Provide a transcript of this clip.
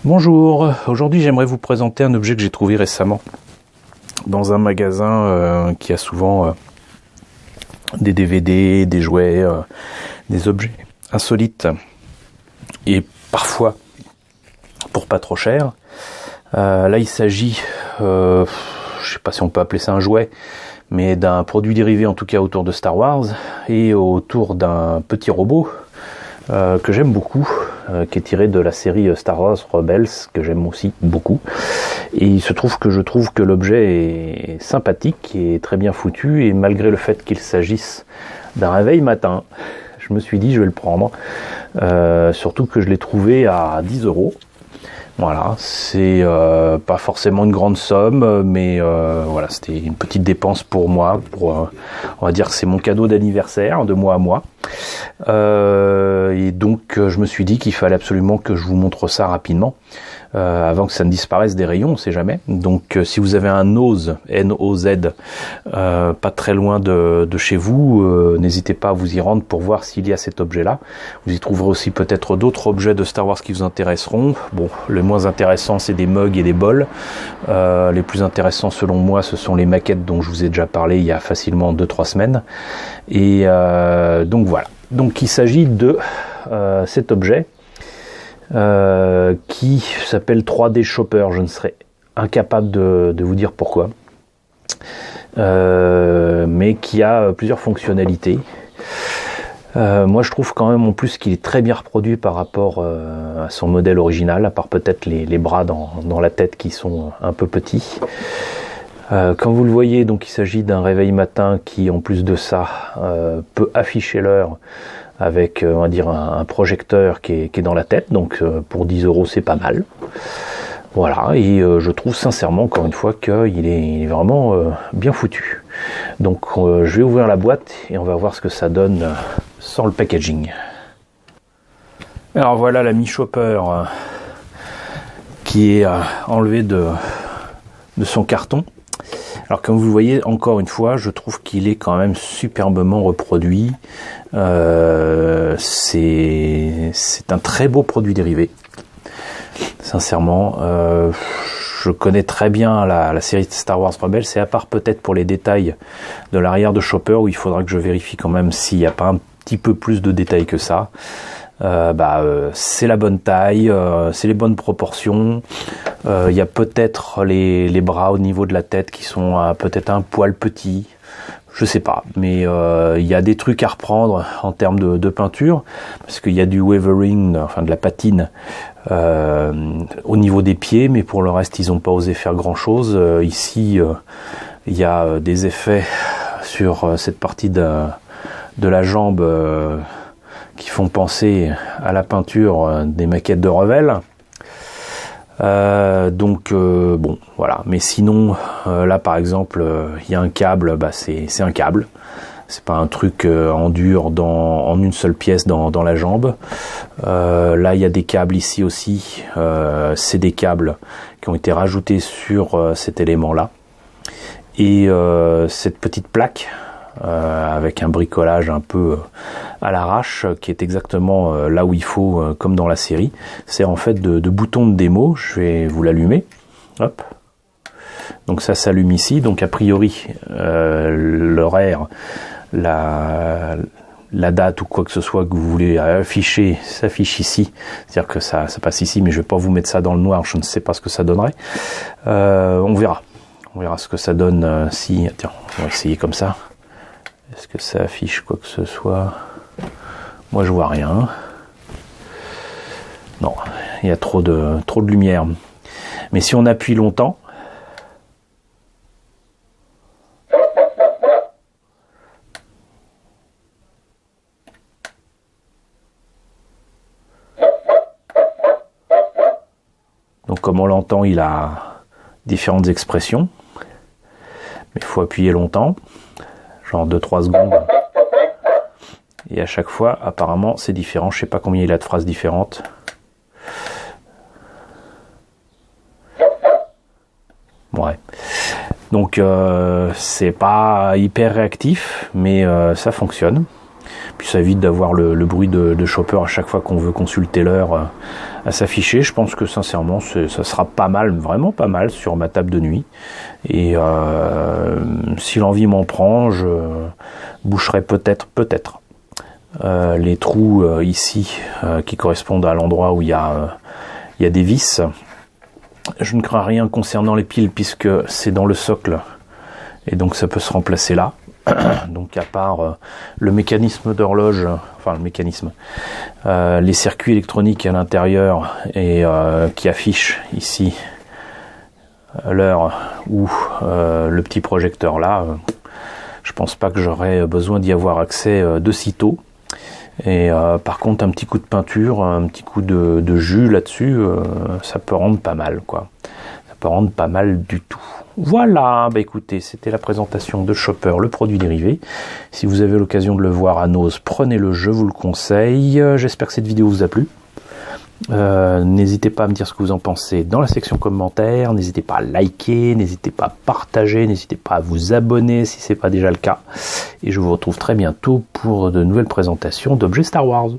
Bonjour, aujourd'hui j'aimerais vous présenter un objet que j'ai trouvé récemment dans un magasin qui a souvent des DVD, des jouets, des objets insolites et parfois pour pas trop cher. Là il s'agit, je sais pas si on peut appeler ça un jouet, mais d'un produit dérivé en tout cas autour de Star Wars et autour d'un petit robot que j'aime beaucoup, qui est tiré de la série Star Wars Rebels, que j'aime aussi beaucoup. Et il se trouve que je trouve que l'objet est sympathique et très bien foutu, et malgré le fait qu'il s'agisse d'un réveil matin, je me suis dit je vais le prendre, surtout que je l'ai trouvé à 10 €. Voilà, c'est pas forcément une grande somme, mais voilà, c'était une petite dépense pour moi. On va dire que c'est mon cadeau d'anniversaire de moi à moi. Et donc je me suis dit qu'il fallait absolument que je vous montre ça rapidement, avant que ça ne disparaisse des rayons, on sait jamais. Donc si vous avez un Noz, N-O-Z, pas très loin de chez vous, n'hésitez pas à vous y rendre pour voir s'il y a cet objet-là. Vous y trouverez aussi peut-être d'autres objets de Star Wars qui vous intéresseront. Bon, les moins intéressants, c'est des mugs et des bols. Les plus intéressants, selon moi, ce sont les maquettes dont je vous ai déjà parlé il y a facilement 2-3 semaines. Et donc voilà. Donc il s'agit de cet objet qui s'appelle 3D Chopper. Je ne serais incapable de vous dire pourquoi, mais qui a plusieurs fonctionnalités. Moi je trouve quand même en plus qu'il est très bien reproduit par rapport à son modèle original, à part peut-être les bras dans la tête qui sont un peu petits. Comme vous le voyez, donc il s'agit d'un réveil matin qui, en plus de ça, peut afficher l'heure avec, on va dire, un projecteur qui est dans la tête. Donc pour 10 €, c'est pas mal. Voilà, et je trouve sincèrement, encore une fois, qu'il est vraiment bien foutu. Donc je vais ouvrir la boîte et on va voir ce que ça donne sans le packaging. Alors voilà la Mi Chopper qui est enlevée de son carton. Alors comme vous le voyez, encore une fois, je trouve qu'il est quand même superbement reproduit. C'est un très beau produit dérivé. Sincèrement, je connais très bien la série de Star Wars Rebels, et à part peut-être pour les détails de l'arrière de Chopper, où il faudra que je vérifie quand même s'il n'y a pas un petit peu plus de détails que ça. C'est la bonne taille, c'est les bonnes proportions. Il y a peut-être les bras au niveau de la tête qui sont peut-être un poil petits, je sais pas, mais il y a des trucs à reprendre en termes de peinture, parce qu'il y a du wavering, enfin de la patine au niveau des pieds, mais pour le reste ils n'ont pas osé faire grand chose. Ici il y a des effets sur cette partie de la jambe qui font penser à la peinture des maquettes de Revell. Bon, voilà. Mais sinon, là par exemple, il y a un câble, c'est un câble. C'est pas un truc en dur en une seule pièce dans la jambe. Là, il y a des câbles ici aussi. C'est des câbles qui ont été rajoutés sur cet élément-là. Et cette petite plaque, avec un bricolage un peu à l'arrache, qui est exactement là où il faut, comme dans la série. C'est en fait de boutons de démo. Je vais vous l'allumer. Hop. Donc ça s'allume ici. Donc a priori, l'horaire, la date ou quoi que ce soit que vous voulez afficher s'affiche ici. C'est-à-dire que ça passe ici, mais je vais pas vous mettre ça dans le noir. Je ne sais pas ce que ça donnerait. On verra. On verra ce que ça donne si... Tiens, on va essayer comme ça. Est-ce que ça affiche quoi que ce soit? Moi je vois rien. Non, il y a trop de lumière. Mais si on appuie longtemps, donc comme on l'entend, il a différentes expressions. Mais il faut appuyer longtemps. Genre 2-3 secondes. Et à chaque fois, apparemment, c'est différent. Je sais pas combien il a de phrases différentes. Ouais. Donc, c'est pas hyper réactif, mais ça fonctionne. Puis ça évite d'avoir le bruit de chopper à chaque fois qu'on veut consulter l'heure à s'afficher. Je pense que sincèrement ça sera pas mal, vraiment pas mal sur ma table de nuit. Et si l'envie m'en prend, je boucherai peut-être les trous ici qui correspondent à l'endroit où il y a des vis. Je ne crains rien concernant les piles puisque c'est dans le socle et donc ça peut se remplacer là. Donc à part le mécanisme d'horloge, enfin le mécanisme, les circuits électroniques à l'intérieur et qui affichent ici l'heure ou le petit projecteur là, je pense pas que j'aurai besoin d'y avoir accès de sitôt. Et par contre un petit coup de peinture, un petit coup de jus là-dessus, ça peut rendre pas mal quoi. Ça peut rendre pas mal du tout. Voilà, bah écoutez, c'était la présentation de Chopper, le produit dérivé. Si vous avez l'occasion de le voir à Noz, prenez-le, je vous le conseille. J'espère que cette vidéo vous a plu. N'hésitez pas à me dire ce que vous en pensez dans la section commentaires, n'hésitez pas à liker, n'hésitez pas à partager, n'hésitez pas à vous abonner si ce n'est pas déjà le cas. Et je vous retrouve très bientôt pour de nouvelles présentations d'objets Star Wars.